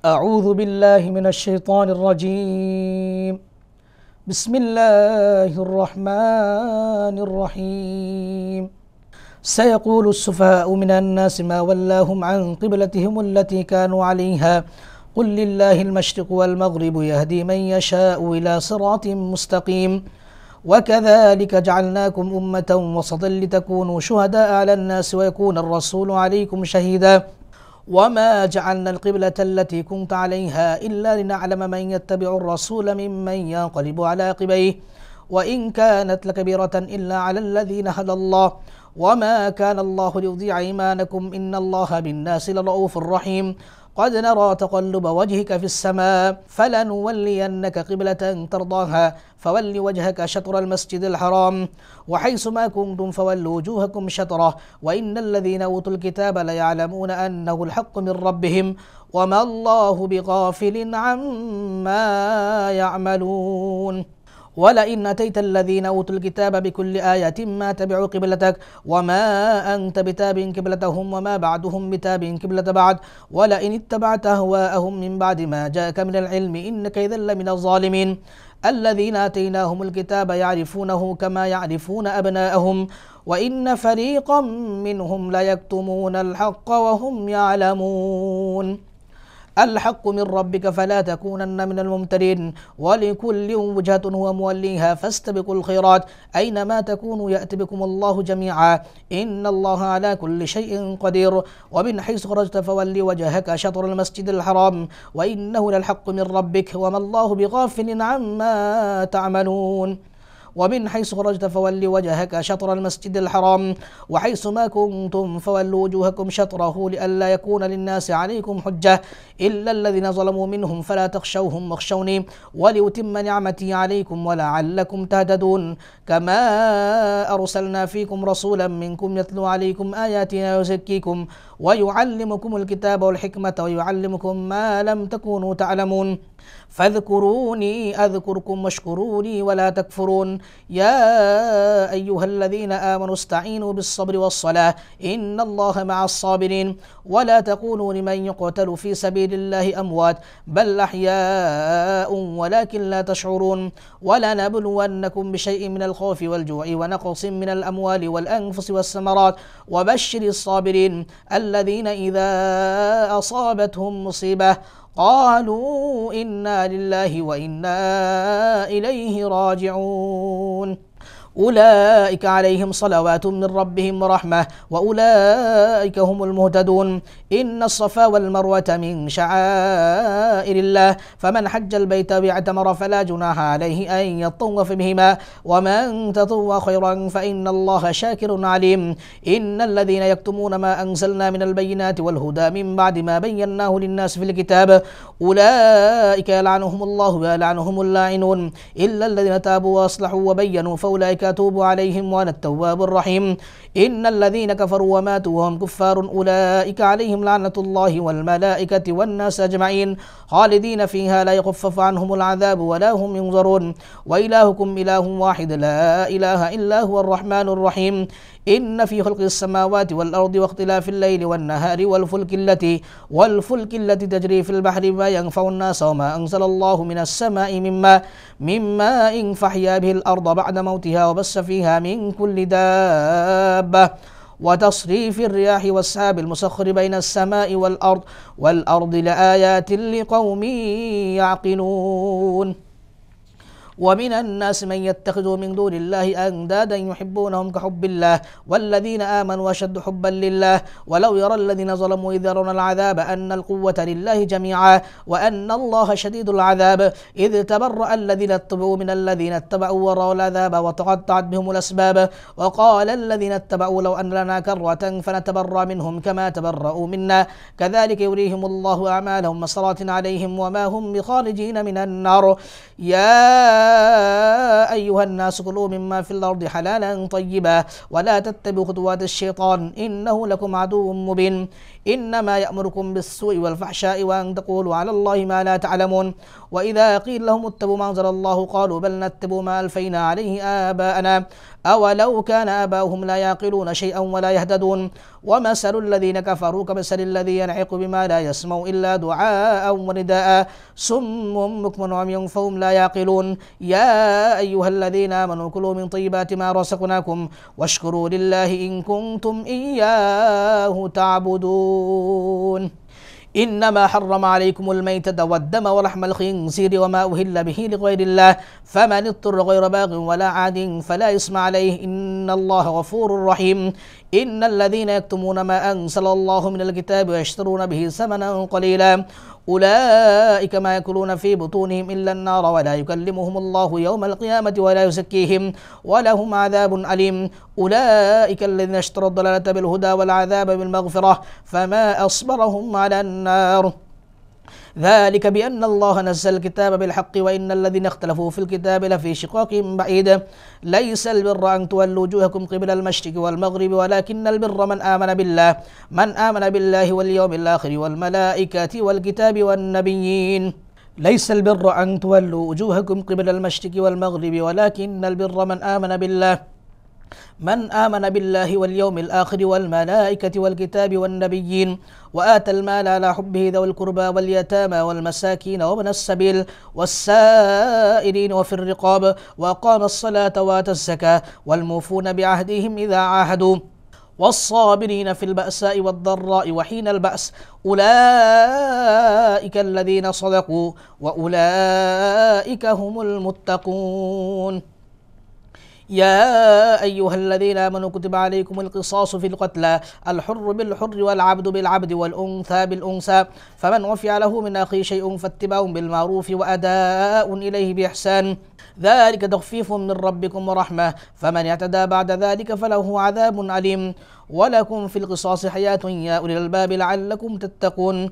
أعوذ بالله من الشيطان الرجيم. بسم الله الرحمن الرحيم. سيقول السفهاء من الناس ما ولاهم عن قبلتهم التي كانوا عليها قل لله المشرق والمغرب يهدي من يشاء إلى صراط مستقيم وكذلك جعلناكم أمة وسطا لتكونوا شهداء على الناس ويكون الرسول عليكم شهيدا وما جعلنا القبلة التي كنت عليها إلا لنعلم من يتبع الرسول ممن ينقلب على عقبيه وإن كانت لكبيرة إلا على الذين هدى الله وما كان الله ليضيع إيمانكم إن الله بالناس لرؤوف رحيم قد نرى تقلب وجهك في السماء فلنولينك قبلة ترضاها فول وجهك شطر المسجد الحرام وحيث ما كنتم فولوا وجوهكم شطره وإن الذين أوتوا الكتاب ليعلمون أنه الحق من ربهم وما الله بغافل عما يعملون ولئن أتيت الذين أوتوا الكتاب بكل آية ما تبعوا قبلتك وما أنت بتاب قبلتهم وما بعدهم بتاب قبلة بعد ولئن اتبعت أهواءهم من بعد ما جاءك من العلم إنك إذا لمن الظالمين الذين آتيناهم الكتاب يعرفونه كما يعرفون أبناءهم وإن فريقا منهم ليكتمون الحق وهم يعلمون الحق من ربك فلا تكونن من الممترين ولكل وجهة هو موليها فاستبقوا الخيرات أينما تكونوا يأتي بكم الله جميعا إن الله على كل شيء قدير ومن حيث خرجت فول وجهك شطر المسجد الحرام وإنه للحق من ربك وما الله بغافل عما تعملون ومن حيث خرجت فول وجهك شطر المسجد الحرام وحيث ما كنتم فولوا وجوهكم شطره لئلا يكون للناس عليكم حجة إلا الذين ظلموا منهم فلا تخشوهم واخشوني ولأتم نعمتي عليكم ولعلكم تهتدون كما أرسلنا فيكم رسولا منكم يتلو عليكم آياتنا ويزكيكم ويعلمكم الكتاب والحكمة ويعلمكم ما لم تكونوا تعلمون فاذكروني أذكركم واشكروني ولا تكفرون يا أيها الذين آمنوا استعينوا بالصبر والصلاة إن الله مع الصابرين ولا تقولوا لمن يقتل في سبيل الله أموات بل أحياء ولكن لا تشعرون ولنبلونكم بشيء من الخوف والجوع ونقص من الأموال والأنفس والثمرات وبشر الصابرين الذين إذا أصابتهم مصيبة قالوا إنا لله وإنا إليه راجعون أولئك عليهم صلوات من ربهم ورحمة وأولئك هم المهتدون إن الصفا والمروة من شعائر الله فمن حج البيت واعتمر فلا جناح عليه أن يطوف بهما ومن تطوع خيرا فإن الله شاكر عليم إن الذين يكتمون ما أنزلنا من البينات والهدى من بعد ما بيناه للناس في الكتاب أولئك يلعنهم الله ويلعنهم اللاعنون إلا الذين تابوا وأصلحوا وبينوا فأولئك أتوب عليهم وأنا التواب الرحيم إن الذين كفروا وماتوا وهم كفار أولئك عليهم لعنة الله والملائكة والناس أجمعين خالدين فيها لا يخفف عنهم العذاب ولا هم ينظرون وإلهكم إله واحد لا إله إلا هو الرحمن الرحيم إن في خلق السماوات والأرض واختلاف الليل والنهار والفلك التي تجري في البحر ما ينفع الناس وما أنزل الله من السماء مما إن فحيا به الأرض بعد موتها وبث فيها من كل دابة وتصريف الرياح والسحاب المسخر بين السماء والأرض لآيات لقوم يعقلون ومن الناس من يتخذ من دون الله أندادا يحبونهم كحب الله والذين آمنوا أشد حبا لله ولو يرى الذين ظلموا إذ يرون العذاب أن القوة لله جميعا وأن الله شديد العذاب إذ تبرأ الذين اتبعوا من الذين اتبعوا ورأوا العذاب وتقطعت بهم الأسباب وقال الذين اتبعوا لو أن لنا كرة فنتبرأ منهم كما تبرأوا منا كذلك يريهم الله أعمالهم مسرات عليهم وما هم بخارجين من النار يا أيها الناس كلوا مما في الأرض حلالا طيبا ولا تتبعوا خطوات الشيطان إنه لكم عدو مبين إنما يأمركم بالسوء والفحشاء وأن تقولوا على الله ما لا تعلمون وإذا قيل لهم اتبعوا ما أنزل الله قالوا بل نتبع ما ألفينا عليه آباءنا أولو كان آباؤهم لا يعقلون شيئا ولا يهتدون ومثل الذين كفروا كمثل الذي ينعق بما لا يسمع إلا دعاء ونداء صم بكم عمي فهم لا يعقلون يا أيها الذين آمنوا كلوا من طيبات ما رزقناكم واشكروا لله إن كنتم إياه تعبدون إنما حرم عليكم الميتة والدم ولحم الخنزير وما أهل به لغير الله فمن اضطر غير باغ ولا عاد فلا إثم عليه إن الله غفور رحيم إن الذين يكتمون ما أنزل الله من الكتاب ويشترون به ثمنا قليلا أولئك ما يأكلون في بطونهم إلا النار ولا يكلمهم الله يوم القيامة ولا يزكيهم ولهم عذاب أليم أولئك الذين اشتروا الضلالة بالهدى والعذاب بالمغفرة فما أصبرهم على النار ذلك بأن الله نزل الكتاب بالحق وإن الذين اختلفوا في الكتاب لفي شقاق بعيد ليس البر أن تولوا وجوهكم قبل المشرق والمغرب ولكن البر من آمن بالله واليوم الآخر والملائكة والكتاب والنبيين ليس البر أن تولوا وجوهكم قبل المشرق والمغرب ولكن البر من آمن بالله واليوم الآخر والملائكة والكتاب والنبيين وآتى المال على حبه ذوي القربى واليتامى والمساكين وابن السبيل والسائلين وفي الرقاب وأقام الصلاة وآتى الزكاة والموفون بعهدهم إذا عاهدوا والصابرين في البأساء والضراء وحين البأس أولئك الذين صدقوا وأولئك هم المتقون يا أيها الذين آمنوا كتب عليكم القصاص في القتلى الحر بالحر والعبد بالعبد والأنثى بالأنثى فمن عفي له من أخيه شيء فاتباع بالمعروف وأداء إليه بإحسان ذلك تخفيف من ربكم ورحمة فمن اعتدى بعد ذلك فله عذاب أليم ولكم في القصاص حياة يا أولي الألباب لعلكم تتقون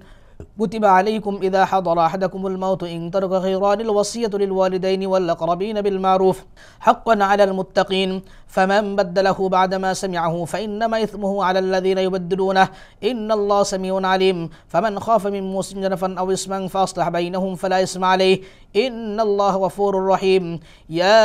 كتب عليكم إذا حضر أحدكم الموت إن ترك خيران الوصية للوالدين والأقربين بالمعروف حقا على المتقين فمن بدله بعدما سمعه فإنما إثمه على الذين يبدلونه إن الله سميع عليم فمن خاف من موص جنفا أو إثما فأصلح بينهم فلا إثم عليه إن الله غفور رحيم يا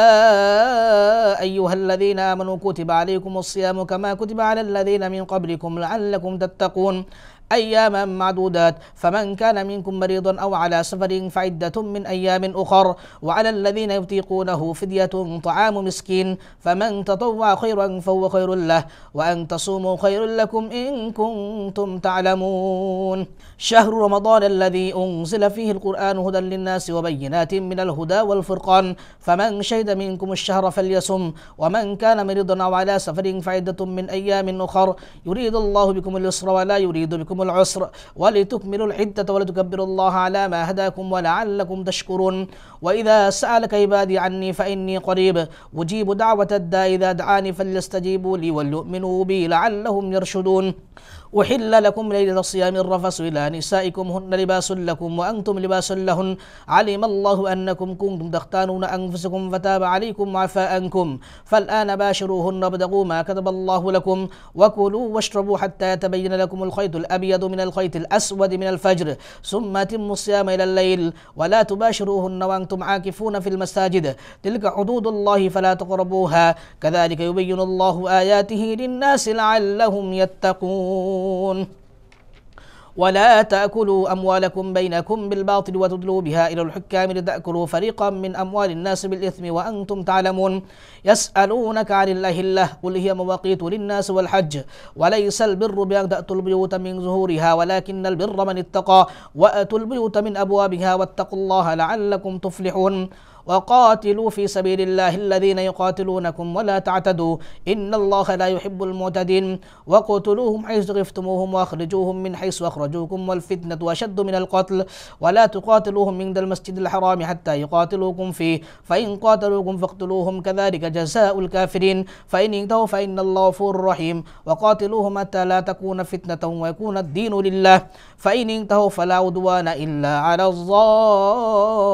أيها الذين آمنوا كتب عليكم الصيام كما كتب على الذين من قبلكم لعلكم تتقون أياما معدودات فمن كان منكم مريضا أو على سفر فعدة من أيام أخر وعلى الذين يطيقونه فدية طعام مسكين فمن تطوع خيرا فهو خير له وأن تصوموا خير لكم إن كنتم تعلمون شهر رمضان الذي أنزل فيه القرآن هدى للناس وبينات من الهدى والفرقان فمن شهد منكم الشهر فليصم ومن كان مريضا أو على سفر فعدة من أيام أخر يريد الله بكم اليسر ولا يريد بكم العسر ولتكملوا العدة ولتكبروا الله على ما هداكم ولعلكم تشكرون وإذا سألك عبادي عني فإني قريب أجيب دعوة الداء إذا دعاني فليستجيبوا لي وليؤمنوا بي لعلهم يرشدون أحل لكم ليلة الصيام الرفث إلى نسائكم هن لباس لكم وأنتم لباس لهن علم الله أنكم كنتم تختانون أنفسكم فتاب عليكم وعفى عنكم فالآن باشروهن وابتغوا ما كتب الله لكم وكلوا واشربوا حتى يتبين لكم الخيط الأبيض من الخيط الأسود من الفجر ثم أتموا الصيام إلى الليل ولا تباشروهن وأنتم عاكفون في المساجد تلك حدود الله فلا تقربوها كذلك يبين الله آياته للناس لعلهم يتقون ولا تأكلوا أموالكم بينكم بالباطل وتدلوا بها إلى الحكام لتأكلوا فريقا من أموال الناس بالإثم وأنتم تعلمون يسألونك عن الله قل هي مواقيت للناس والحج وليس البر بأن تأتوا البيوت من ظهورها ولكن البر من اتقى وأتوا البيوت من أبوابها واتقوا الله لعلكم تفلحون وقاتلوا في سبيل الله الذين يقاتلونكم ولا تعتدوا إن الله لا يحب المعتدين وقتلوهم حيث غفتموهم وأخرجوهم من حيث أخرجوكم والفتنة أشد من القتل ولا تقاتلوهم من المسجد الحرام حتى يقاتلوكم فيه فإن قاتلوكم فاقتلوهم كذلك جزاء الكافرين فإن انتهوا فإن الله غفور رحيم وقاتلوهم حتى لا تكون فتنة ويكون الدين لله فإن انتهوا فلا عدوان إلا على الظالمين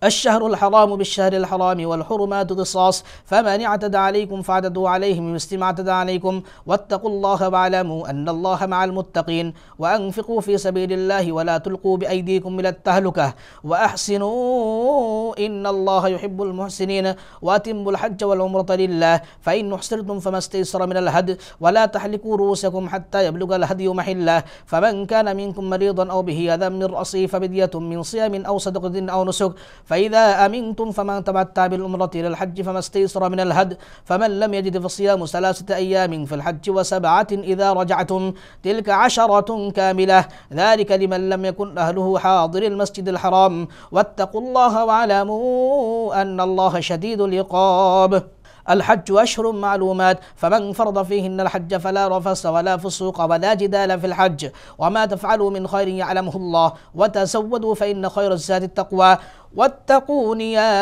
الشهر الحرام بالشهر الحرام والحرمات قصاص فمن اعتدى عليكم فاعتدوا عليه بمثل ما اعتدى عليكم واتقوا الله واعلموا أن الله مع المتقين وأنفقوا في سبيل الله ولا تلقوا بأيديكم إلى التهلكة وأحسنوا إن الله يحب المحسنين وأتموا الحج والعمرة لله فإن أحصرتم فما استيسر من الهدي ولا تحلقوا رؤوسكم حتى يبلغ الهدي محله فمن كان منكم مريضا أو به أذى من رأسه ففدية من صيام أو صدقة أو نسك فإذا أمنتم فمن تمتع بالعمرة إلى الحج فما استيسر من الهدي فمن لم يجد فصيام 3 أيام في الحج و7 إذا رجعتم تلك 10 كاملة ذلك لمن لم يكن أهله حاضر المسجد الحرام واتقوا الله واعلموا أن الله شديد العقاب. الحج أشهر معلومات فمن فرض فيهن الحج فلا رفث ولا فسوق ولا جدال في الحج وما تفعلوا من خير يعلمه الله وتزودوا فإن خير الزاد التقوى واتقون يا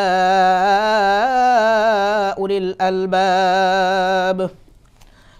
أولي الألباب.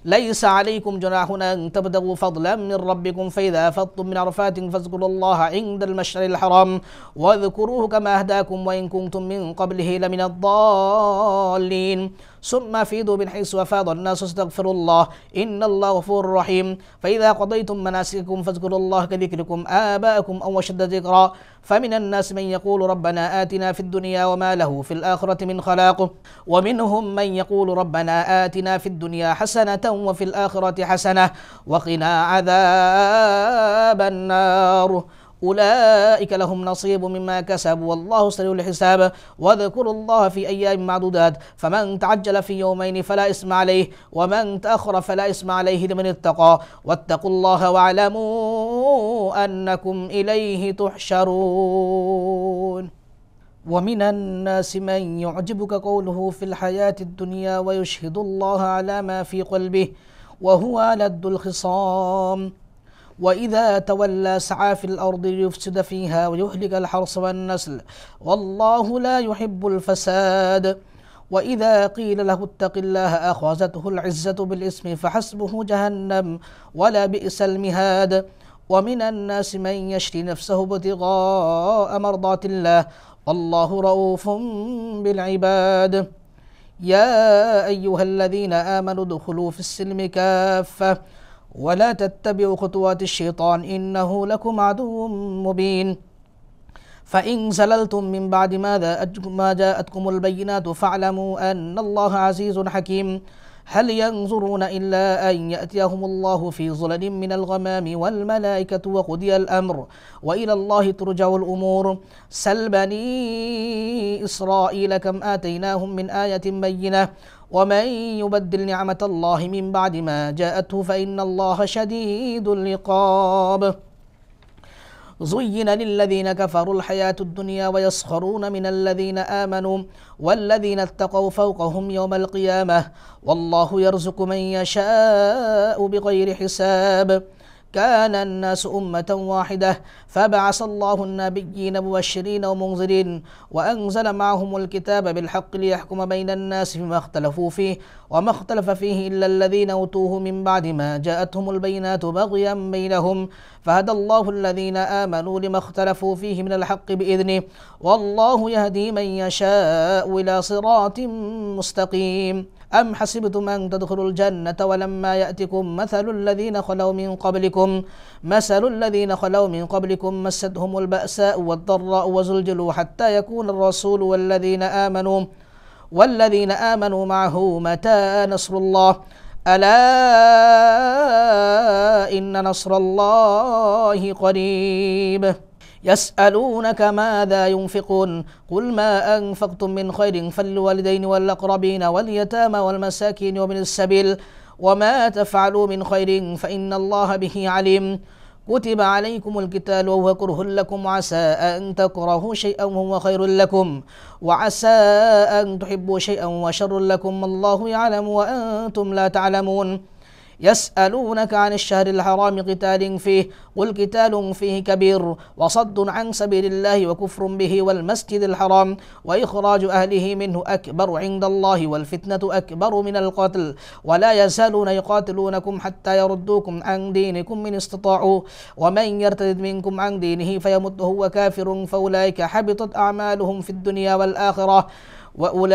ليس عليكم جناح أن تبتغوا فضلا من ربكم فإذا أفضتم من عرفات فاذكروا الله عند المشعر الحرام واذكروه كما هداكم وإن كنتم من قبله لمن الضالين ثم أفيضوا من حيث أفاض الناس واستغفروا الله إن الله غفور رحيم. فإذا قضيتم مناسككم فاذكروا الله كذكركم آباءكم أو أشد ذكرا فمن الناس من يقول ربنا آتنا في الدنيا وما له في الآخرة من خلاق ومنهم من يقول ربنا آتنا في الدنيا حسنة وفي الآخرة حسنة وقنا عذاب النار أولئك لهم نصيب مما كسبوا والله سريع الحساب. واذكروا الله في أيام معدودات فمن تعجل في يومين فلا إثم عليه ومن تأخر فلا إثم عليه لمن اتقى واتقوا الله واعلموا أنكم إليه تحشرون. ومن الناس من يعجبك قوله في الحياة الدنيا ويشهد الله على ما في قلبه وهو ألد الخصام وإذا تولى سعى في الأرض ليفسد فيها ويهلك الحرث والنسل والله لا يحب الفساد. وإذا قيل له اتق الله أخذته العزة بالإثم فحسبه جهنم ولا بئس المهاد. ومن الناس من يشري نفسه ابتغاء مرضات الله والله رؤوف بالعباد. يا أيها الذين آمنوا ادخلوا في السلم كافة ولا تتبعوا خطوات الشيطان إنه لكم عدو مبين. فإن زللتم من بعد ما جاءتكم البينات فاعلموا أن الله عزيز حكيم. هل ينظرون إلا أن يأتيهم الله في ظلل من الغمام والملائكة وقضي الأمر وإلى الله ترجع الأمور. سل بني إسرائيل كم آتيناهم من آية بينة ومن يبدل نعمة الله من بعد ما جاءته فإن الله شديد العقاب. زين للذين كفروا الحياة الدنيا ويسخرون من الذين آمنوا والذين اتقوا فوقهم يوم القيامة والله يرزق من يشاء بغير حساب. كان الناس أمة واحدة فبعث الله النبيين مبشرين ومنذرين وأنزل معهم الكتاب بالحق ليحكم بين الناس فيما اختلفوا فيه وما اختلف فيه إلا الذين أوتوه من بعد ما جاءتهم البينات بغيا بينهم فهدى الله الذين آمنوا لما اختلفوا فيه من الحق بإذنه والله يهدي من يشاء إلى صراط مستقيم. أم حسبتم أن تدخلوا الجنة ولما يأتكم مثل الذين خلوا من قبلكم مستهم البأساء والضراء وزلزلوا حتى يكون الرسول والذين آمنوا معه متى نصر الله ألا إن نصر الله قريب. يسألونك ماذا ينفقون قل ما أنفقتم من خير فللوالدين والأقربين واليتامى والمساكين ومن السبيل وما تفعلوا من خير فإن الله به عليم. كتب عليكم القتال وهو كره لكم وعسى أن تكرهوا شيئا وهو خير لكم وعسى أن تحبوا شيئا وشر لكم والله يعلم وأنتم لا تعلمون. يسألونك عن الشهر الحرام قتال فيه قل قتال فيه كبير وصد عن سبيل الله وكفر به والمسجد الحرام وإخراج أهله منه أكبر عند الله والفتنة أكبر من القتل ولا يزالون يقاتلونكم حتى يردوكم عن دينكم إن استطاعوا ومن يرتد منكم عن دينه فيمت وهو كافر فأولئك حبطت أعمالهم في الدنيا والآخرة وأولئك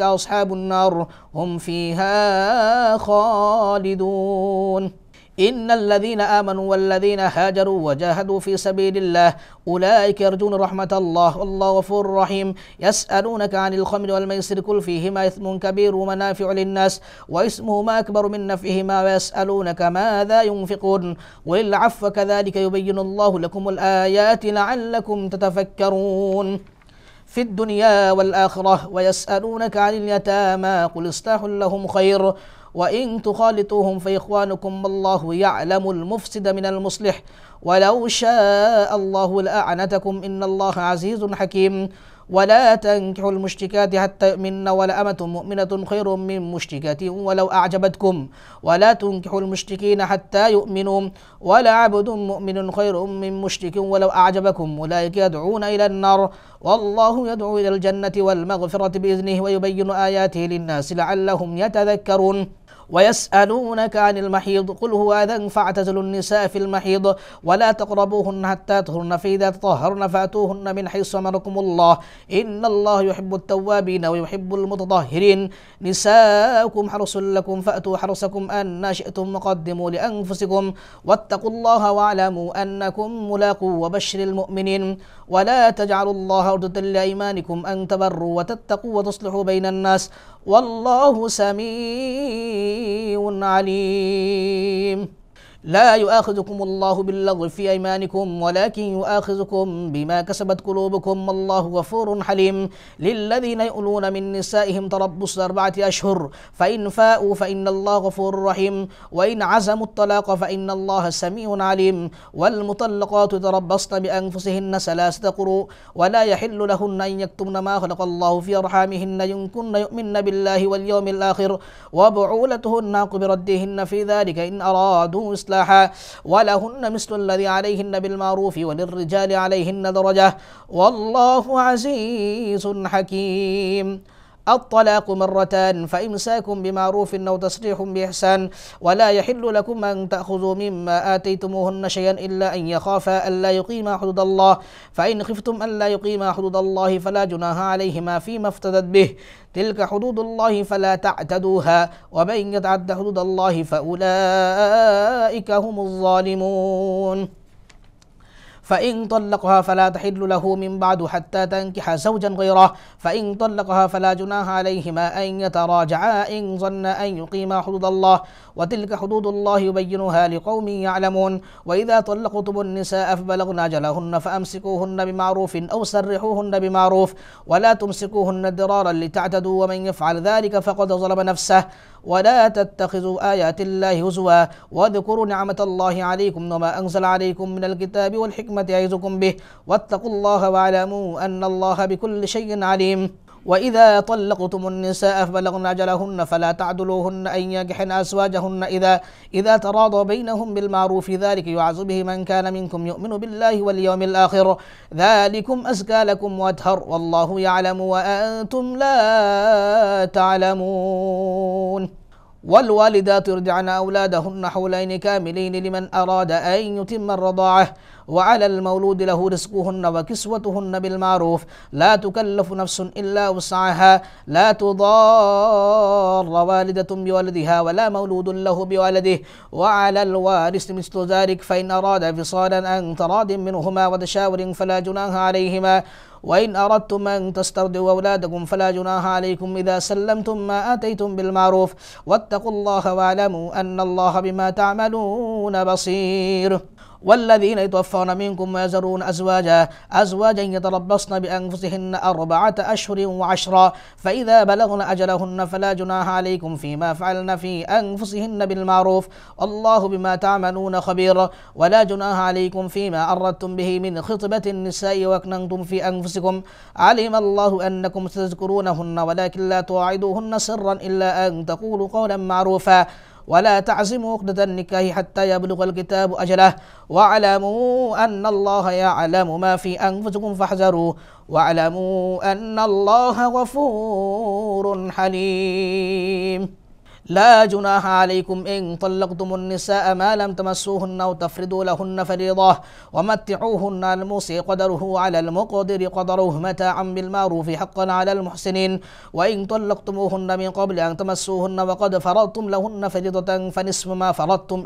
أصحاب النار هم فيها خالدون إن الذين آمنوا والذين هاجروا وجاهدوا في سبيل الله أولئك يرجون رحمة الله والله غفور رحيم يسألونك عن الخمر والميسر قل فيهما إثم كبير ومنافع للناس واسمهما أكبر من نفعهما ويسألونك ماذا ينفقون قل العفو كذلك يبين الله لكم الآيات لعلكم تتفكرون في الدنيا والآخرة ويسألونك عن اليتامى قل إصلاح لهم خير وإن تخالطوهم فإخوانكم والله يعلم المفسد من المصلح ولو شاء الله لأعنتكم إن الله عزيز حكيم ولا تنكحوا المشركات حتى يؤمن ولأمة مؤمنة خير من مشركة ولو أعجبتكم ولا تنكحوا المشركين حتى يؤمنوا ولعبد مؤمن خير من مشرك ولو أعجبكم أولئك يدعون إلى النار والله يدعو إلى الجنة والمغفرة بإذنه ويبين آياته للناس لعلهم يتذكرون ويسألونك عن المحيض قل هو أذى فاعتزلوا النساء في المحيض ولا تقربوهن حتى تطهرن فإذا تطهرن فأتوهن من حيث أمركم الله إن الله يحب التوابين ويحب المتطهرين نساؤكم حرث لكم فأتوا حرثكم أن شئتم وقدموا لأنفسكم واتقوا الله واعلموا أنكم ملاقوه وبشر المؤمنين ولا تجعلوا الله عرضة لأيمانكم أن تبروا وتتقوا وتصلحوا بين الناس والله سميع عليم لا يؤاخذكم الله باللغو في أيمانكم ولكن يؤاخذكم بما كسبت قلوبكم والله غفور حليم للذين يؤلون من نسائهم تربص 4 أشهر فإن فاءوا فإن الله غفور رحيم وإن عزموا الطلاق فإن الله سميع عليم والمطلقات يتربصن بأنفسهن 3 قروء ولا يحل لهن أن يكتمن ما خلق الله في أرحامهن إن كن يؤمن بالله واليوم الآخر وبعولتهن بردهن في ذلك إن أرادوا إصلاحا ولهن مثل الذي عليهن بالمعروف وللرجال عليهن درجة والله عزيز حكيم الطلاق مرتان فإمساك بمعروف أو تسريح بإحسان ولا يحل لكم أن تأخذوا مما آتيتموهن شيئا إلا أن يخافا ألا يقيما حدود الله فإن خفتم ألا يقيما حدود الله فلا جناح عليهما فيما افتدت به تلك حدود الله فلا تعتدوها ومن يتعد حدود الله فأولئك هم الظالمون فإن طلقها فلا تحل له من بعد حتى تنكح زوجا غيره فإن طلقها فلا جناح عليهما أن يتراجعا إن ظن أن يقيما حدود الله وتلك حدود الله يبينها لقوم يعلمون وإذا طلقتم النساء فبلغن أجلهن فأمسكوهن بمعروف أو سرحوهن بمعروف ولا تمسكوهن ضرارا لتعتدوا ومن يفعل ذلك فقد ظلم نفسه ولا تتخذوا آيات الله هزوا واذكروا نعمة الله عليكم وما أنزل عليكم من الكتاب والحكمة يعظكم به واتقوا الله واعلموا أن الله بكل شيء عليم وإذا طلقتم النساء فبلغن أجلهن فلا تعدلوهن أن ينكحن أزواجهن إذا تراضوا بينهم بالمعروف ذلك يوعظ به من كان منكم يؤمن بالله واليوم الآخر ذلكم أزكى لكم وأطهر والله يعلم وأنتم لا تعلمون والوالدات يرضعن أولادهن حولين كاملين لمن أراد أن يتم الرضاعة وعلى المولود له رزقهن وكسوتهن بالمعروف لا تكلف نفس إلا وسعها لا تضار والدة بولدها ولا مولود له بولده وعلى الوارث مثل ذلك فإن أراد فصالا عن تراض منهما وتشاور فلا جناح عليهما وإن أردتم أن تسترضعوا أولادكم فلا جناح عليكم إذا سلمتم ما آتيتم بالمعروف واتقوا الله واعلموا أن الله بما تعملون بصير والذين يتوفون منكم ويذرون أزواجا يتربصن بأنفسهن 4 أشهر و10 فإذا بلغن أجلهن فلا جناح عليكم فيما فعلن في أنفسهن بالمعروف والله بما تعملون خبير ولا جناح عليكم فيما أردتم به من خطبة النساء وأكننتم في أنفسكم علم الله أنكم ستذكرونهن ولكن لا تواعدوهن سرا إلا أن تقولوا قولا معروفا ولا تعزموا عقدة النكاح حتى يبلغ الكتاب أجله واعلموا أن الله يعلم ما في أنفسكم فاحذروا واعلموا أن الله غفور حليم لا جناح عليكم إن طلقتم النساء ما لم تمسوهن أو تفرضوا لهن فريضة ومتعوهن الموسع قدره على المقدر قدره متاعا بالمعروف حقا على المحسنين وإن طلقتموهن من قبل أن تمسوهن وقد فرضتم لهن فريضة فنصف ما فرضتم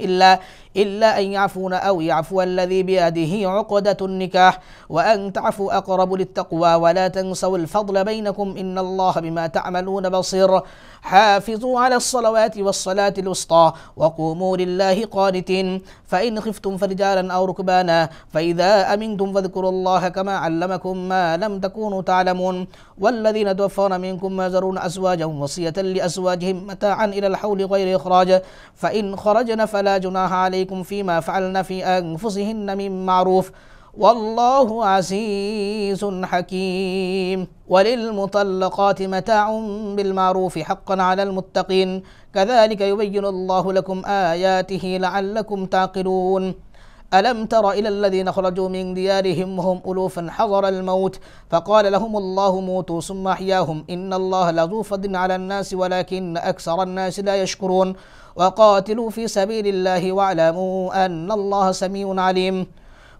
إلا أن يعفون أو يعفو الذي بيده عقدة النكاح وأن تعفوا أقرب للتقوى ولا تنسوا الفضل بينكم إن الله بما تعملون بصير حافظوا على الصلوات والصلاة الوسطى وقوموا لله قانتين فإن خفتم فرجالا أو ركبانا فإذا أمنتم فاذكروا الله كما علمكم ما لم تكونوا تعلمون والذين توفون منكم ويذرون أزواجا وصية لأزواجهم متاعا إلى الحول غير إخراج فإن خرجن فلا جناح عليكم فيما فعلن في أنفسهن من معروف والله عزيز حكيم وللمطلقات متاع بالمعروف حقا على المتقين كذلك يبين الله لكم آياته لعلكم تعقلون ألم تر إلى الذين خرجوا من ديارهم وهم ألوف حضر الموت فقال لهم الله موتوا ثم أحياهم إن الله لذو فضل على الناس ولكن أكثر الناس لا يشكرون وقاتلوا في سبيل الله واعلموا أن الله سميع عليم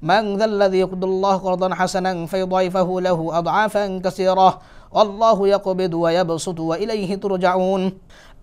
من ذا الذي يقرض الله قرضا حسنا فيضاعفه له أضعافا كثيرة والله يقبض ويبسط وإليه ترجعون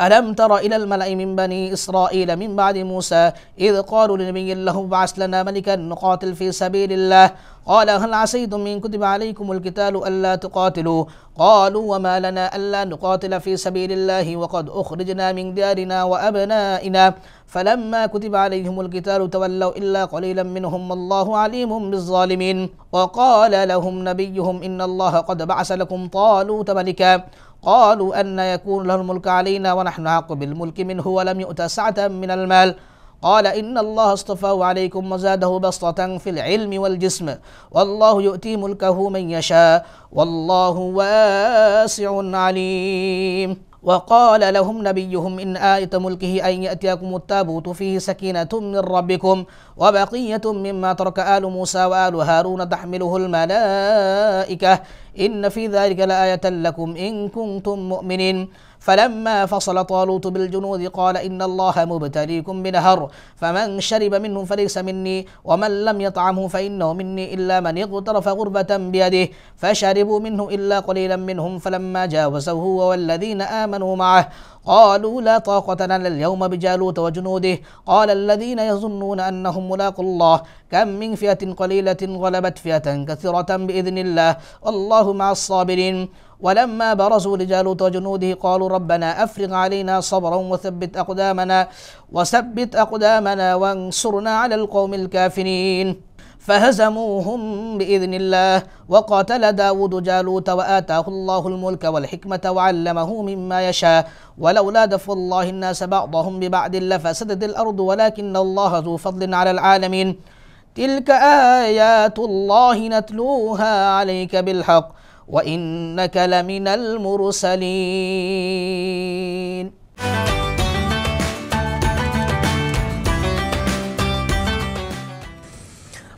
ألم تر إلى الملأ من بني إسرائيل من بعد موسى إذ قالوا لنبي له ابعث لنا ملكا نقاتل في سبيل الله قال هل عسيتم إن كتب عليكم القتال ألا تقاتلوا قالوا وما لنا ألا نقاتل في سبيل الله وقد أخرجنا من ديارنا وأبنائنا فلما كتب عليهم القتال تولوا إلا قليلا منهم والله عليم بالظالمين وقال لهم نبيهم إن الله قد بعث لكم طالوت ملكا قالوا أن يكون له الملك علينا ونحن أحق بالملك منه ولم يؤت سعة من المال قال إن الله اصطفاه عليكم وزاده بسطة في العلم والجسم والله يؤتي ملكه من يشاء والله واسع عليم وقال لهم نبيهم إن آية ملكه أن يأتيكم التابوت فيه سكينة من ربكم وبقية مما ترك آل موسى وآل هارون تحمله الملائكة إن في ذلك لآية لكم إن كنتم مؤمنين فلما فصل طالوت بالجنود قال إن الله مبتليكم بنهر فمن شرب منه فليس مني ومن لم يطعمه فإنه مني إلا من اغترف غربة بيده فشربوا منه إلا قليلا منهم فلما جاوزه هو والذين آمنوا معه قالوا لا طاقة لنا اليوم بجالوت وجنوده قال الذين يظنون أنهم ملاقوا الله كم من فئة قليلة غلبت فئة كثيرة بإذن الله والله مع الصابرين ولما برزوا لجالوت وجنوده قالوا ربنا أفرغ علينا صبرا وثبت أقدامنا وانصرنا على القوم الكافرين فهزموهم بإذن الله وقاتل داود جالوت وآتاه الله الملك والحكمة وعلمه مما يشاء ولولا دفع الله الناس بعضهم ببعض لفسدت الأرض ولكن الله ذو فضل على العالمين تلك آيات الله نتلوها عليك بالحق وإنك لمن المرسلين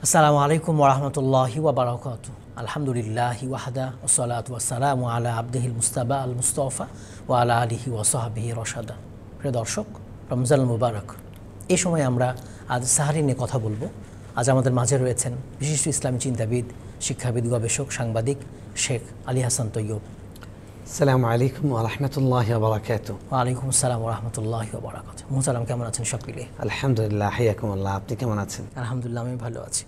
السلام عليكم ورحمة الله وبركاته الحمد لله وحده والصلاة والسلام على عبده المصطفى المصطفى وعلى آله وصحبه رشدا প্রিয় দর্শক রমজান মুবারক এই সময় আমরা আজ সাহারি নিয়ে কথা বলবো আজ আমাদের মাঝে রয়েছেন বিশিষ্ট ইসলামী চিন্তাবিদ শিক্ষাবিদ গবেষক সাংবাদিক শেখ আলী হাসান তৈয়ব আসসালামু আলাইকুম ওয়া রাহমাতুল্লাহি ওয়া বারাকাতুহু ওয়া আলাইকুম আসসালাম ওয়া রাহমাতুল্লাহি ওয়া বারাকাতুহু মুহতারাম কেমন আছেন সকলে আলহামদুলিল্লাহ হাইয়াকুমুল্লাহ আপনি কেমন আছেন আলহামদুলিল্লাহ আমি ভালো আছি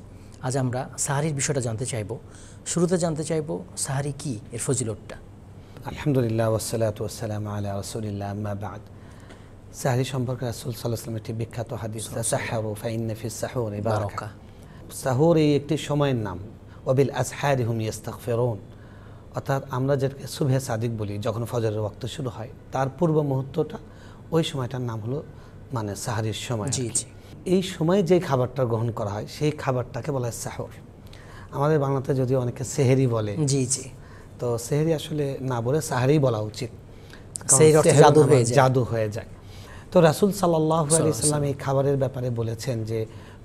আজ আমরা সাহারির বিষয়টা জানতে চাইবো শুরুতে জানতে চাইবো সাহারি কি এর ফজিলতটা আলহামদুলিল্লাহ ওয়াসসালাতু ওয়াসসালামু আলা রাসূলিল্লাহ আম্মা বা'দ সাহারি সম্পর্কে রাসূল সাল্লাল্লাহু আলাইহি ওয়াসাল্লাম একটি বিখ্যাত হাদিস তাসাহহারু ফাইন্না ফিস সাহুরি বারাকা সাহুর এই একটি সময়ের নাম, ওয়াবিল আসহারি হুম ইস্তাগফিরুন, অর্থাৎ আমরা যেটাকে সুবহে সাদিক বলি, যখন ফজরের ওয়াক্ত শুরু হয় তার পূর্ব মুহূর্তটা, ওই সময়টার নাম হলো মানে সাহারির সময়। জি জি। এই সময়ে যে খাবারটা গ্রহণ করা হয় সেই খাবারটাকে বলা হয় সাহুর। আমাদের বাংলাতে যদিও অনেকে সেহেরি বলে, জি জি, তো সেহেরি আসলে না বলে সাহারি বলা উচিত, কারণ সেহেরি অর্থে সেহেরি জাদু নামে হয়ে যায়। জাদু হয়ে যায়। তো রাসূল সাল্লাল্লাহু আলাইহি সাল্লাম এই খাবারের ব্যাপারে বলেছেন যে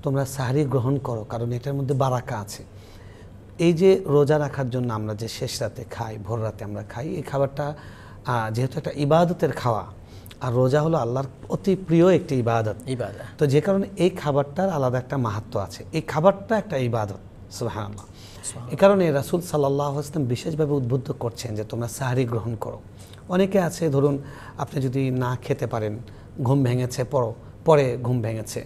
তোমরা সাহারি গ্রহণ করো, কারণ এটার মধ্যে বারাকা আছে। এই যে রোজা রাখার জন্য আমরা যে শেষ রাতে খাই, ভোর রাতে আমরা খাই, এই খাবারটা যেহেতু একটা ইবাদতের খাওয়া, আর রোজা হলো আল্লাহর অতি প্রিয় একটি ইবাদত, তো যে কারণে এই খাবারটার আলাদা একটা মাহাত্ম্য আছে। এই খাবারটা একটা ইবাদত, সুবহানাল্লাহ। এই কারণে রাসূল সাল্লাল্লাহু আলাইহি ওয়াসাল্লাম বিশেষভাবে উদ্বুদ্ধ করছেন যে তোমরা সাহারি গ্রহণ করো। অনেকে আছে, ধরুন আপনি যদি না খেতে পারেন, ঘুম ভেঙেছে, পরে ঘুম ভেঙেছে,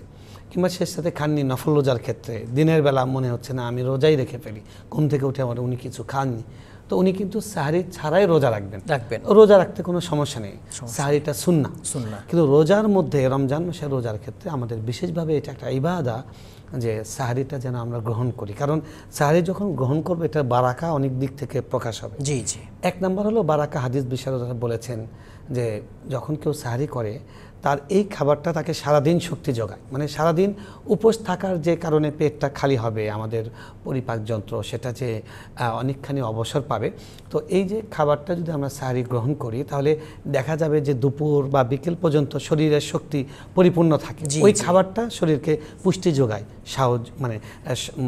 কিংবা শেষ সাথে খাননি, নফল রোজার ক্ষেত্রে দিনের বেলা মনে হচ্ছে না আমি রোজাই রেখে ফেলি, ঘুম থেকে উঠে আমার উনি কিছু খাননি, তো উনি কিন্তু সাহারি ছাড়াই রোজা রাখবেন। রোজা রাখতে কোনো সমস্যা নেই, সাহারিটা সুন্নাহ। কিন্তু রোজার মধ্যে, রমজান মাসে রোজার ক্ষেত্রে আমাদের বিশেষভাবে এটা একটা ইবাদত যে সাহারিটা যেন আমরা গ্রহণ করি, কারণ সাহারি যখন গ্রহণ করবো এটা বারাকা অনেক দিক থেকে প্রকাশ হবে। জি জি। এক নম্বর হলো বারাকা, হাদিস বিশারদরা বলেছেন যে যখন কেউ সাহারি করে তার এই খাবারটা তাকে সারাদিন শক্তি যোগায়, মানে সারাদিন উপোস থাকার যে কারণে পেটটা খালি হবে, আমাদের পরিপাক যন্ত্র সেটা যে অনেকখানি অবসর পাবে। তো এই যে খাবারটা যদি আমরা সাহারি গ্রহণ করি তাহলে দেখা যাবে যে দুপুর বা বিকেল পর্যন্ত শরীরের শক্তি পরিপূর্ণ থাকে। ওই খাবারটা শরীরকে পুষ্টি যোগায়,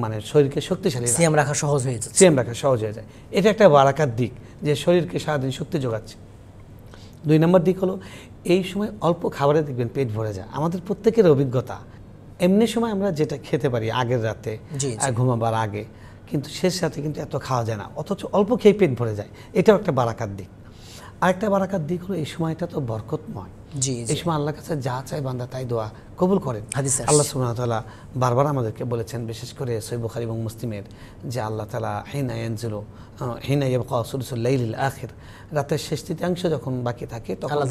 মানে শরীরকে শক্তিশালী, সিয়াম রাখা সহজ হয়ে যায়, সিয়াম রাখা সহজ হয়ে যায়। এটা একটা বারাকার দিক যে শরীরকে সারাদিন শক্তি যোগাচ্ছে। 2 নম্বর দিক হলো এই সময় অল্প খাবারে দেখবেন পেট ভরে যায়। আমাদের প্রত্যেকের অভিজ্ঞতা, এমনি সময় আমরা যেটা খেতে পারি আগের রাতে ঘুমাবার আগে, কিন্তু শেষ রাতে কিন্তু এত খাওয়া যায় না, অথচ অল্প খেয়ে পেট ভরে যায়। এটাও একটা বারাকার দিক। আরেকটা বারাকার দিক হলো এই সময়টা তো বরকতময়। এই সময় আল্লাহর কাছে যা চায় বান্দা তাই দোয়া কবুল করেন। আল্লাহ সুবহানাহু ওয়া তাআলা বারবার আমাদেরকে বলেছেন, বিশেষ করে সহিহ বুখারী এবং মুসলিমের, যে আল্লাহ তাআলা হিনা ইয়াবকা সুলুসুল লাইলিল আখির, রাতের শেষ তৃতীয়াংশ যখন বাকি থাকে তখন আল্লাহ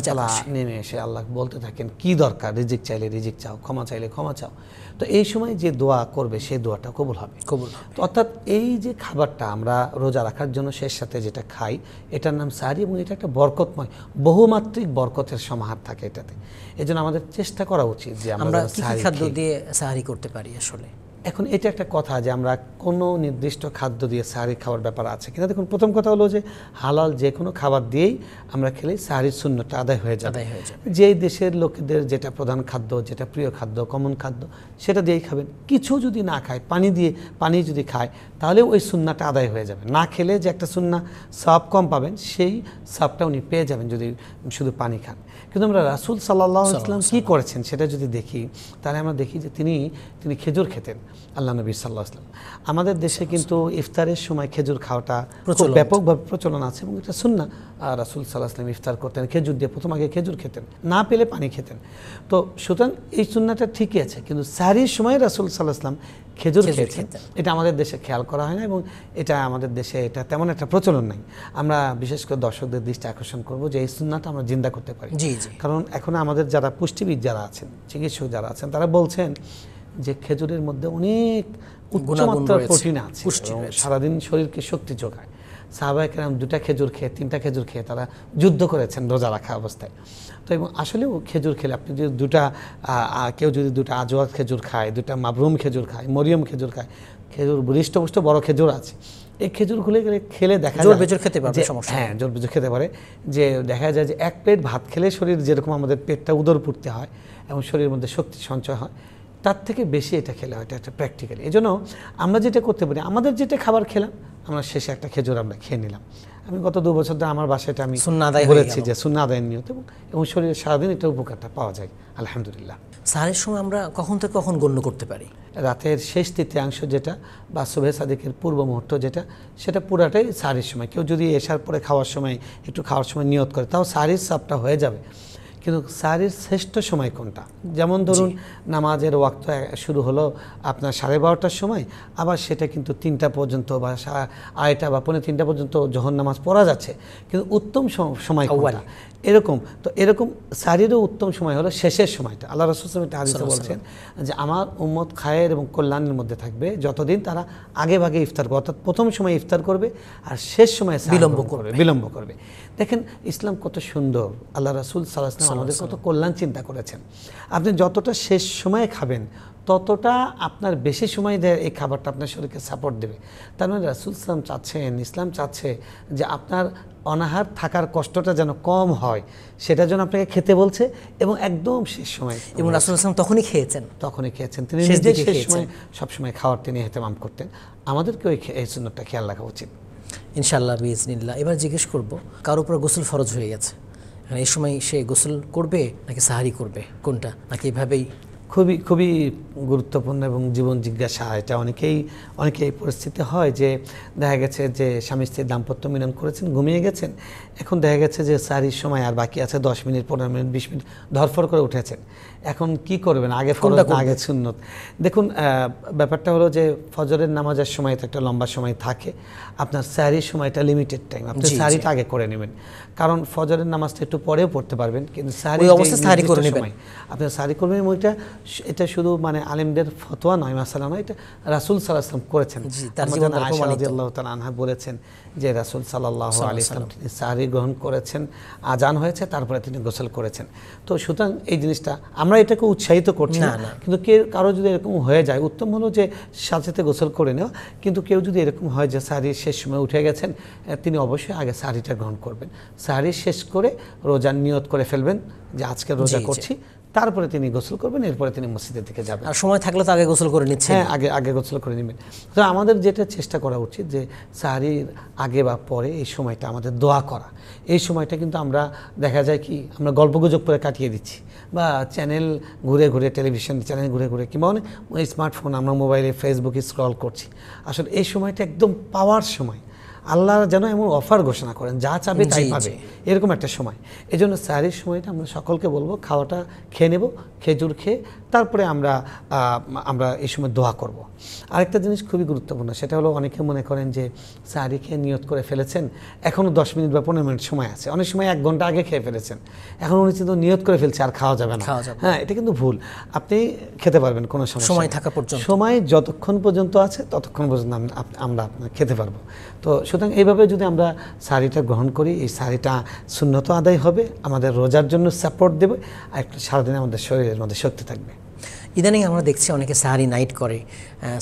তাআলা নেমে এসে আল্লাহ বলতে থাকেন কি দরকার, রিজিক চাইলে রিজিক চাও, ক্ষমা চাইলে ক্ষমা চাও। তো এই সময় যে দোয়া করবে সেই দোয়াটা কবুল হবে। তো অর্থাৎ এই যে খাবারটা আমরা রোজা রাখার জন্য শেষ সাথে যেটা খাই, এটার নাম সাহারি, এবং এটা একটা বরকতময়, বহুমাত্রিক বরকতের সমাহার থাকে এটাতে। এজন্য আমাদের চেষ্টা করা উচিত যে আমরা কি খাদ্য দিয়ে সাহারি করতে পারি। আসলে এখন এটা একটা কথা যে আমরা কোনো নির্দিষ্ট খাদ্য দিয়ে সাহারি খাওয়ার ব্যাপার আছে কিনা। দেখুন, প্রথম কথা হলো যে হালাল যে কোনো খাবার দিয়েই আমরা খেলে সাহারির সুন্নতটা আদায় হয়ে যাবে। যেই দেশের লোকেদের যেটা প্রধান খাদ্য, যেটা প্রিয় খাদ্য, কমন খাদ্য, সেটা দিয়েই খাবেন। কিছু যদি না খায়, পানি যদি খায়, তাহলে ওই সুন্নাটা আদায় হয়ে যাবে। না খেলে যে একটা সুন্না সওয়াব কম পাবেন, সেই সওয়াবটা উনি পেয়ে যাবেন যদি শুধু পানি খান। কিন্তু আমরা রাসূল সাল্লাল্লাহু আলাইহি ওয়াসাল্লাম কী করেছেন সেটা যদি দেখি, তাহলে আমরা দেখি যে তিনি খেজুর খেতেন, আল্লাহ নবী সাল্লাল্লাহু আলাইহি ওয়াসাল্লাম। আমাদের দেশে কিন্তু ইফতারের সময় খেজুর খাওয়াটা ব্যাপকভাবে প্রচলন আছে এবং এটা সুন্নাহ। রাসূল সাল্লাল্লাহু আলাইহি ওয়াসাল্লাম ইফতার করতেন খেজুর দিয়ে, প্রথম আগে খেজুর খেতেন, না পেলে পানি খেতেন। তো সুতরাং এই সুন্নাহটা ঠিকই আছে, কিন্তু সাহরির সময় রাসূল সাল্লাল্লাহু আলাইহি ওয়াসাল্লাম খেজুর খেতেন। এটা আমাদের দেশে খেয়াল করা হয় না এবং এটা আমাদের দেশে এটা তেমন একটা প্রচলন নাই। আমরা বিশেষ করে দর্শকদের দৃষ্টি আকর্ষণ করব যে এই সুন্নাহটা আমরা জিন্দা করতে পারি। কারণ এখন আমাদের যারা পুষ্টিবিদ যারা আছেন, চিকিৎসক যারা আছেন, তারা বলছেন যে খেজুরের মধ্যে অনেক উচ্চমাত্রার প্রোটিন আছে, সারাদিন শরীরকে শক্তি যোগায়। সাহাবায়ে কেরাম 2টা খেজুর খেয়ে 3টা খেজুর খেয়ে তারা যুদ্ধ করেছেন রোজা রাখা অবস্থায়। তো এবং আসলেও খেজুর খেলে আপনি যদি কেউ যদি 2টা আজওয়াত খেজুর খায়, 2টা মাবরুম খেজুর খায়, মরিয়ম খেজুর খায়, খেজুর হৃষ্টপুষ্ট বড় খেজুর আছে, এই খেজুরগুলো খেলে দেখা যায় জোর বেজোর খেতে পারে। হ্যাঁ, জোর বেজোর খেতে পারে। যে দেখা যায় যে 1 প্লেট ভাত খেলে শরীর যেরকম আমাদের পেটটা উদর পূর্তি হয় এবং শরীরের মধ্যে শক্তি সঞ্চয় হয়, তার থেকে বেশি এটা খেলে হয়। এটা একটা প্র্যাকটিক্যালি। এই জন্য আমরা যেটা করতে পারি, আমাদের যেটা খাবার খেলাম, আমরা শেষে একটা খেজুর আমরা খেয়ে নিলাম। আমি গত 2 বছর ধরে আমার বাসাটা আমি বলেছি যে সুন্নাহ আদায়ের নিয়ত, এবং শরীরের সারাদিন এটা উপকারটা পাওয়া যায় আলহামদুলিল্লাহ। সাহারির সময় আমরা কখন থেকে কখন গণ্য করতে পারি? রাতের শেষ তৃতীয়াংশ যেটা বা সুবহে সাদিকের পূর্ব মুহূর্ত যেটা, সেটা পুরাটাই সাহারির সময়। কেউ যদি এশার পরে খাওয়ার সময় একটু খাওয়ার সময় নিয়ত করে, তাও সাহারির সাপটা হয়ে যাবে। কিন্তু সাহরির শ্রেষ্ঠ সময় কোনটা? যেমন ধরুন নামাজের ওয়াক্ত শুরু হলো আপনার 12:30টার সময়, আবার সেটা কিন্তু 3টা পর্যন্ত বা 2:30 বা 2:45 পর্যন্ত যখন নামাজ পড়া যাচ্ছে, কিন্তু উত্তম সময় কোনটা? এরকম সাহরিরও উত্তম সময় হলো শেষের সময়টা। আল্লাহ রাসূল সাল্লাল্লাহু আলাইহি ওয়াসাল্লাম বলছেন যে আমার উম্মত খায়ের এবং কল্যাণের মধ্যে থাকবে যতদিন তারা আগে ভাগে ইফতার করবে, অর্থাৎ প্রথম সময় ইফতার করবে আর শেষ সময় বিলম্ব করবে। দেখেন ইসলাম কত সুন্দর, আল্লাহ রাসূল সাল্লাল্লাহু আলাইহি ওয়াসাল্লাম আমাদের কত কল্যাণ চিন্তা করেছেন। আপনি যতটা শেষ সময়ে খাবেন ততটা আপনার বেশি সময় দেয় এই খাবারটা আপনার শরীরকে সাপোর্ট দেবে। তার মানে রাসূল সাল্লাল্লাহু আলাইহি ওয়াসাল্লাম চাচ্ছেন, ইসলাম চাচ্ছে যে আপনার অনাহার থাকার কষ্টটা যেন কম হয়, সেটার জন্য আপনাকে খেতে বলছে, এবং একদম শেষ সময়। এবং রাসূল সাল্লাল্লাহু আলাইহি ওয়াসাল্লাম তখনই খেয়েছেন। তিনি নিজে শেষ সময় সবসময় খাওয়ার তিনি ইহতেমাম করতেন। আমাদেরকেও এই সুন্নতটা খেয়াল রাখা উচিত ইনশাআল্লাহ বিইজনিল্লাহ। এবার জিজ্ঞেস করব, কার উপর গোসল ফরজ হয়ে গেছে, এই সময় সে গোসল করবে নাকি সাহারি করবে, কোনটা, নাকি এভাবেই? খুবই গুরুত্বপূর্ণ এবং জীবন জিজ্ঞাসা এটা। অনেকেই পরিস্থিতি হয় যে দেখা গেছে যে স্বামী স্ত্রী দাম্পত্য মিলন করেছেন, ঘুমিয়ে গেছেন, এখন দেখা গেছে যে সাহরির সময় আর বাকি আছে 10 মিনিট, 15 মিনিট, 20 মিনিট, ধরফর করে উঠেছেন। এখন কি করবেন, আগে ফরজ না আগে সুন্নত? দেখুন ব্যাপারটা হলো যে ফজরের নামাজের সময় তো একটা লম্বা সময় থাকে, আপনার সাহরির সময়টা লিমিটেড টাইম, আপনি সাহরিটা আগে করে নেবেন, কারণ ফজরের নামাজটা একটু পরেও পড়তে পারবেন, কিন্তু সাহরি করে নেবেন, আপনি সাহরি করবেন। এটা শুধু মানে আলেমদের ফতোয়া নয়, মাসালা নয়, এটা রাসূল সাল্লাল্লাহু আলাইহি ওয়াসাল্লাম করেছেন। আয়েশা রাদিয়াল্লাহু তাআলা আনহা বলেছেন যে রাসূল সাল্লাল্লাহু আলাইহি ওয়াসাল্লাম তিনি সাহরি গ্রহণ করেছেন, আজান হয়েছে, তারপরে তিনি গোসল করেছেন। তো সুতরাং এই জিনিসটা আমরা এটাকে উৎসাহিত করছি না, কিন্তু কারো যদি এরকম হয়ে যায়, উত্তম হলো যে সাথে গোসল করে নেওয়া। কিন্তু কেউ যদি এরকম হয় যে সাহরির শেষ সময় উঠে গেছেন, তিনি অবশ্যই আগে সাহরিটা গ্রহণ করবেন। সাহরি শেষ করে রোজার নিয়ত করে ফেলবেন যে আজকে রোজা করছি, তারপরে তিনি গোসল করবেন, এরপরে তিনি মসজিদের দিকে যাবেন। আর সময় থাকলে তো আগে গোসল করে নিচ্ছেন। হ্যাঁ, আগে গোসল করে নেবেন। তো আমাদের যেটা চেষ্টা করা উচিত যে সাহরির আগে বা পরে এই সময়টা আমাদের দোয়া করা। এই সময়টা কিন্তু আমরা দেখা যায় কি আমরা গল্পগুজব করে কাটিয়ে দিচ্ছি, বা চ্যানেল ঘুরে ঘুরে, টেলিভিশন চ্যানেল ঘুরে ঘুরে, কিংবা স্মার্টফোন আমরা মোবাইলে ফেসবুকে স্ক্রল করছি। আসলে এই সময়টা একদম পাওয়ার সময়, আল্লাহ যেন এমন অফার ঘোষণা করেন যা চাবে তাই পাবে, এরকম একটা সময়। এই জন্য সাহরির সময়টা আমরা সকলকে বলবো খাওয়াটা খেয়ে নেব, খেজুর খেয়ে তারপরে আমরা এই সময় দোয়া করব। আরেকটা জিনিস খুবই গুরুত্বপূর্ণ, সেটা হলো অনেকে মনে করেন যে সাহরি খেয়ে নিয়ত করে ফেলেছেন, এখনও 10 মিনিট বা 15 মিনিট সময় আছে, অনেক সময় 1 ঘন্টা আগে খেয়ে ফেলেছেন, এখন উনি কিন্তু নিয়ত করে ফেলছে আর খাওয়া যাবে না। হ্যাঁ, এটা কিন্তু ভুল। আপনি খেতে পারবেন কোনো সময় থাকা পর্যন্ত, সময় যতক্ষণ পর্যন্ত আছে ততক্ষণ পর্যন্ত আমরা খেতে পারবো। তো সুতরাং এইভাবে যদি আমরা সাহরিটা গ্রহণ করি, এই সাহরিটা সুন্নত আদায় হবে, আমাদের রোজার জন্য সাপোর্ট দেবে, আর একটা সারাদিন আমাদের শরীরের মধ্যে শক্তি থাকবে। ইদানিং আমরা দেখছি অনেকে সাহারি নাইট করে,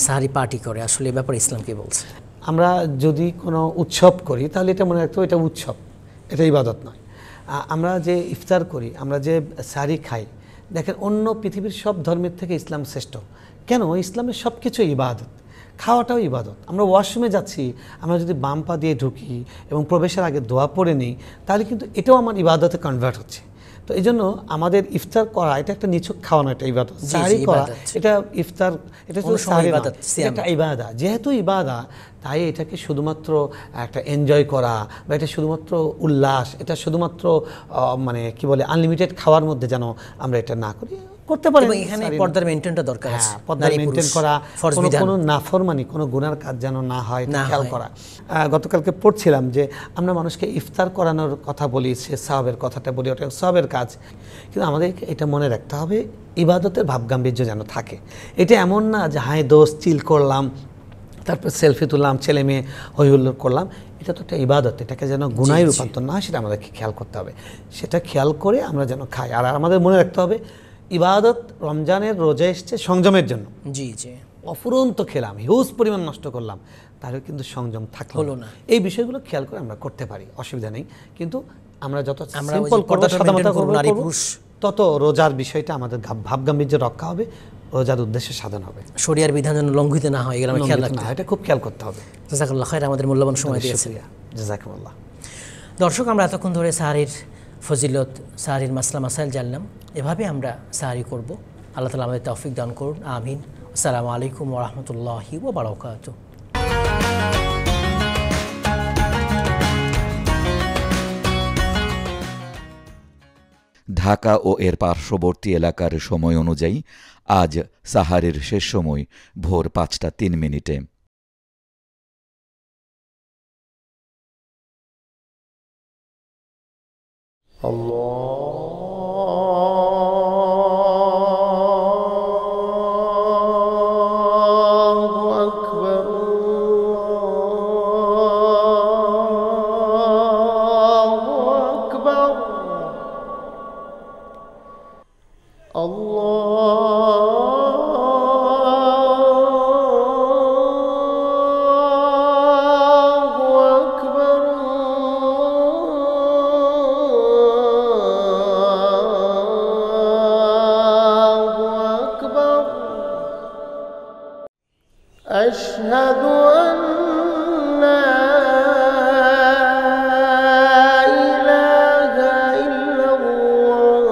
সাহারি পার্টি করে, আসলে এই ব্যাপারে ইসলাম কি বলছে? আমরা যদি কোনো উৎসব করি তাহলে এটা মনে রাখতে হবে এটা উৎসব, এটা ইবাদত নয়। আমরা যে ইফতার করি, আমরা যে সাহরি খাই, দেখেন অন্য পৃথিবীর সব ধর্মের থেকে ইসলাম শ্রেষ্ঠ। কেন? ইসলামের সব কিছু ইবাদত, খাওয়াটাও ইবাদত। আমরা ওয়াশরুমে যাচ্ছি, আমরা যদি বাম পা দিয়ে ঢুকি এবং প্রবেশের আগে দোয়া পড়ে নিই, তাহলে কিন্তু এটাও আমার ইবাদতে কনভার্ট হচ্ছে। তো এই জন্য আমাদের ইফতার করা এটা একটা নিছক খাওয়ানো, একটা ইবাদত। সাহরি করা এটা ইফতার, এটা একটা ইবাদা। যেহেতু ইবাদা, তাই এটাকে শুধুমাত্র একটা এনজয় করা বা এটা শুধুমাত্র উল্লাস, এটা শুধুমাত্র মানে কি বলে আনলিমিটেড খাওয়ার মধ্যে যেন আমরা এটা না করি। করতে পারেন, এখানে পর্দার মেইনটেইনটা দরকার আছে, পর্দা মেইনটেইন করা, কোনো নাফরমানি, কোনো গুনার কাজ যেন না হয় খেয়াল করা। গতকালকে পড়ছিলাম যে আমরা মানুষকে ইফতার করানোর কথা বলি, সে সওয়াবের কথাটা বলি, ওটা সওয়াবের কাজ, কিন্তু আমাদের এটা মনে রাখতে হবে ইবাদতের ভাবগাম্ভীর্য যেন থাকে। এটা এমন না যে হাই দোস্ত চিল করলাম, তারপর সেলফি তুললাম, ছেলে মেয়ে হইহুল্লোড় করলাম, এটা তো একটা ইবাদত, এটাকে যেন গুনায় রূপান্তর না, সেটা আমাদেরকে খেয়াল করতে হবে। সেটা খেয়াল করে আমরা যেন খাই। আর আমাদের মনে রাখতে হবে ইবাদত রমজানের রোজা এসছে সংযমের জন্য। অফুরন্ত খেলাম, হিউজ পরিমাণ নষ্ট করলাম, তাহলে কিন্তু সংযম থাকলো না। এই বিষয়গুলো খেয়াল করে আমরা করতে পারি, অসুবিধা নেই। কিন্তু আমরা যত সিম্পল করব, সাদামাটা করব, তত রোজার বিষয়টা আমাদের ভাবগাম্ভীর্য রক্ষা হবে, রোজার উদ্দেশ্যে সাধন হবে, শরিয়ার বিধান যেন লঙ্ঘিত না হয়, এগুলো খেয়াল রাখতে হবে, এটা খুব খেয়াল করতে হবে। জাযাকাল্লাহ খাইর, আমাদের মূল্যবান সময় দিয়েছেন, জাযাকুমুল্লাহ। দর্শক, আমরা এতক্ষণ ধরে সাহারির ফজিলত, সাহারির মাসলা মাসাইল জানলাম। এভাবে আমরা সাহারি করব। আল্লাহ তাআলা আমাদের তৌফিক দান করুন, আমিন। আসসালামু আলাইকুম ওয়া রাহমাতুল্লাহি ওয়া বারাকাতুহু। ঢাকা ও এর পার্শ্ববর্তী এলাকার সময় অনুযায়ী আজ সাহারের শেষ সময় ভোর ৫টা ৩ মিনিটে। أشهد أن لا إله إلا الله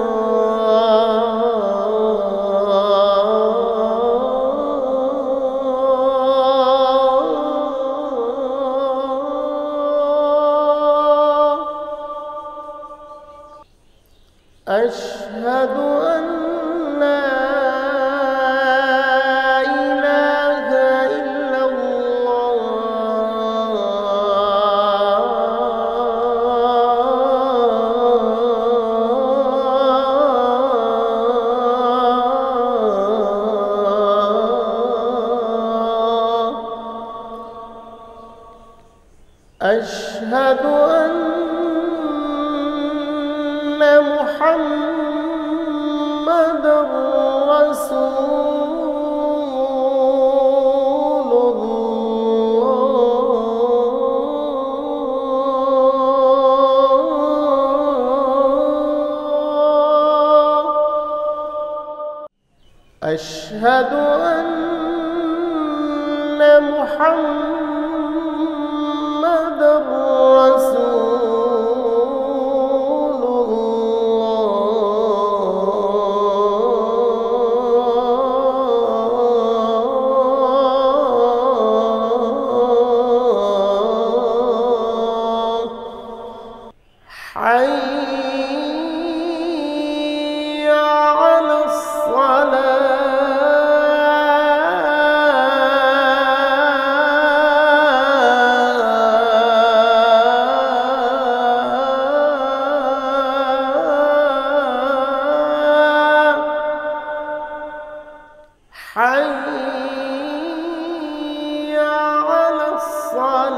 أشهد أن لا أشهد أن محمدًا رسول الله أشهد أن محمدًا رسول الله حي على الصلاة حي على الصلاة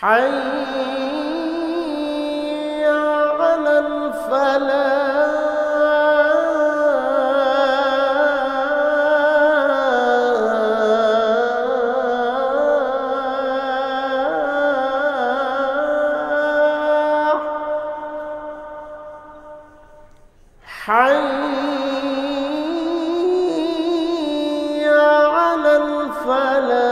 حي على الفلاح حي على الفلاح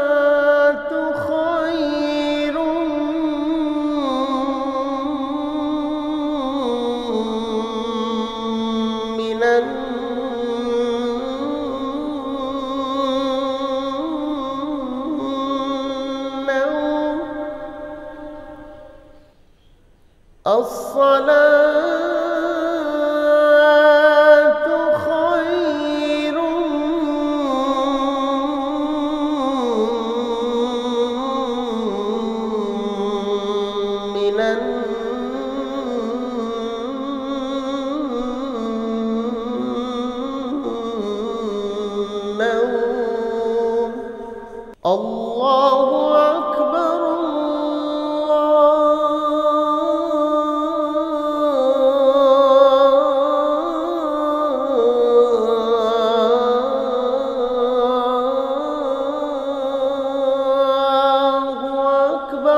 الصلاة خير من النوم الصلاة خير من النوم الله أكبر الله أكبر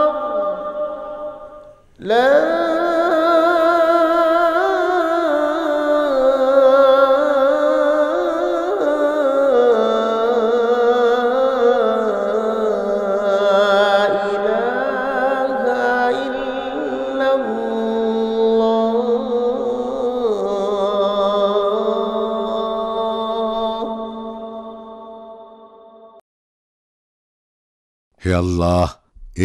হে আল্লাহ,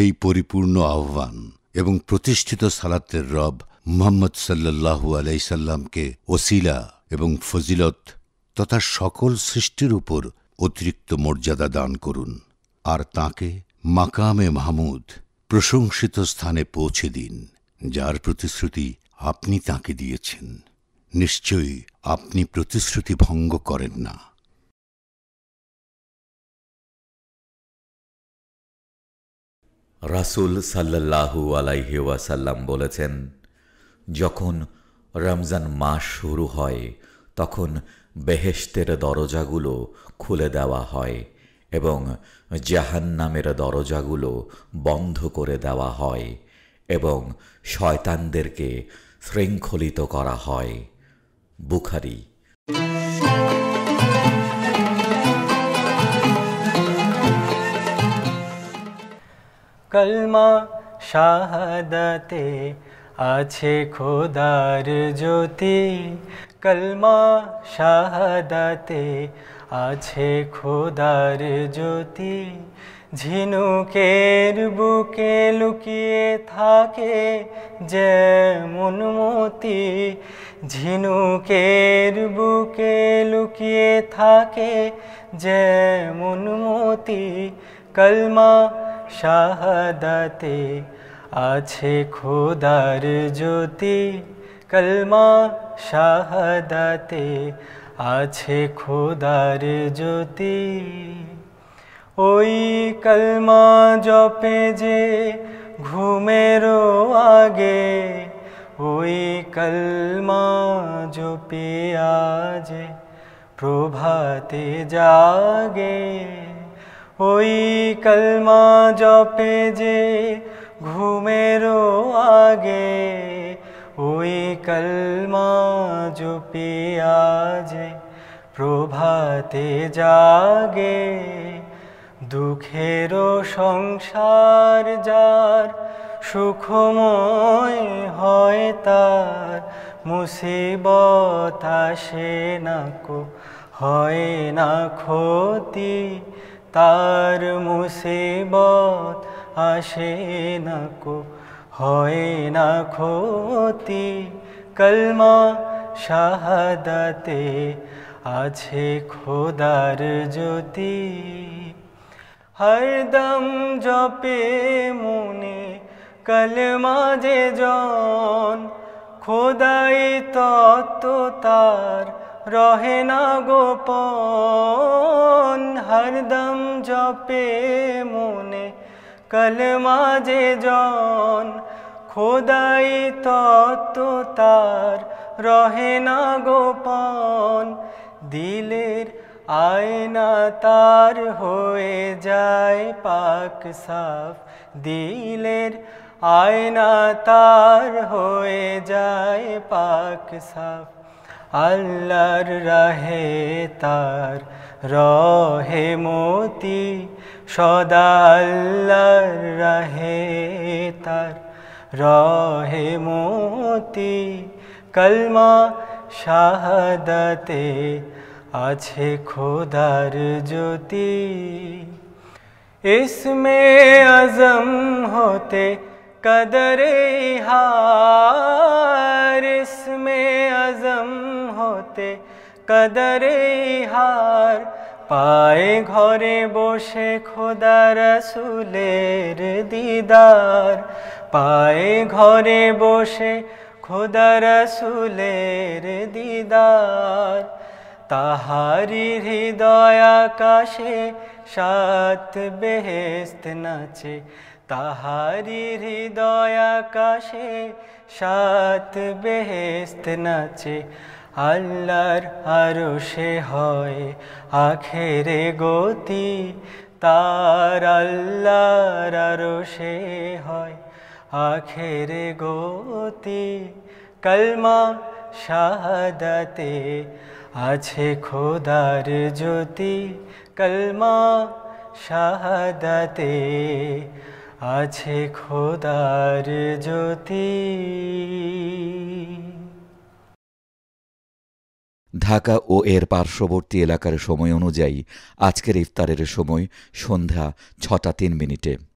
এই পরিপূর্ণ আহ্বান এবং প্রতিষ্ঠিত সালাতের রব মুহাম্মদ সাল্লাল্লাহু আলাইহি সাল্লামকে ওসিলা এবং ফজিলত তথা সকল সৃষ্টির উপর অতিরিক্ত মর্যাদা দান করুন, আর তাঁকে মাকামে মাহমুদ প্রশংসিত স্থানে পৌঁছে দিন, যার প্রতিশ্রুতি আপনি তাঁকে দিয়েছেন। নিশ্চয়ই আপনি প্রতিশ্রুতি ভঙ্গ করেন না। রাসূল সাল্লাল্লাহু আলাইহি ওয়াসাল্লাম বলেছেন, যখন রমজান মাস শুরু হয় তখন বেহেশতের দরজাগুলো খুলে দেওয়া হয় এবং জাহান্নামের দরজাগুলো বন্ধ করে দেওয়া হয় এবং শয়তানদেরকে শৃঙ্খলিত করা হয়। বুখারী। কলমা শাহাদাতে আছে খোদার জ্যোতি, কলমা শাহাদাতে আছে খোদার জ্যোতি। ঝিনুকের বুকে লুকিয়ে থাকে যেমন মতি, ঝিনুকের বুকে লুকিয়ে থাকে যেমন মতি। কলমা শাহাদাতে আছে খোদার জ্যোতি, কলমা শাহাদাতে আছে খোদার জ্যোতি। ওই কলমা জপে যে ঘুমেরও আগে, ওই কলমা জপে আজ প্রভাতে জাগে। ওই কলমা জপে যে ঘুমেরও আগে, ওই কলমা জপে আজ প্রভাতে জাগে। দুঃখেরও সংসার যার সুখময় হয় তার, মুসিবত আসে না কো হয় না ক্ষতি, তার মুসিবত আসে না কো হয় না ক্ষতি। কলমা শাহাদাতে আছে খোদার জ্যোতি। হরদম জপে মনে কলমা যে জন, খোদাই তত্ত্ব তার রহে না গোপন। হরদম জপে মনে কলমা যে জন, খোদাই তত্ত্ব তার রহে না গোপন। দিলের আয়না তার হয়ে যায় পাক সাফ, দিলের আয়না তার হয়ে যায় পাক সাফ। আল্লাহর রাহে তার রহে মতি, সদা আল্লাহর রাহে তার রহে মতি। কলমা শাহাদাতে আছে খোদার জ্যোতি। ইসমে আজম হতে কদরে হার, ইসমে আজম হতে কদরে হার। পায়ে ঘরে বসে খোদা রসুলের দিদার, পায়ে ঘরে বসে খোদা রসুলের দিদার। তাহারি হৃদয় আকাশে সাত বেহেশত নাচে, তাহারি হৃদয় আকাশে সাত বেহেশত নাচে। আল্লাহর আরশে হয় আখেরে গতি, তার আল্লাহর আরশে হয় আখেরে গতি। কলমা শাহাদাতে আছে খোদার জ্যোতি, কলমা শাহাদাতে আছে খোদার জ্যোতি। ঢাকা ও এর পার্শ্ববর্তী এলাকার সময় অনুযায়ী আজকের ইফতারের সময় সন্ধ্যা ৬টা ৩ মিনিটে।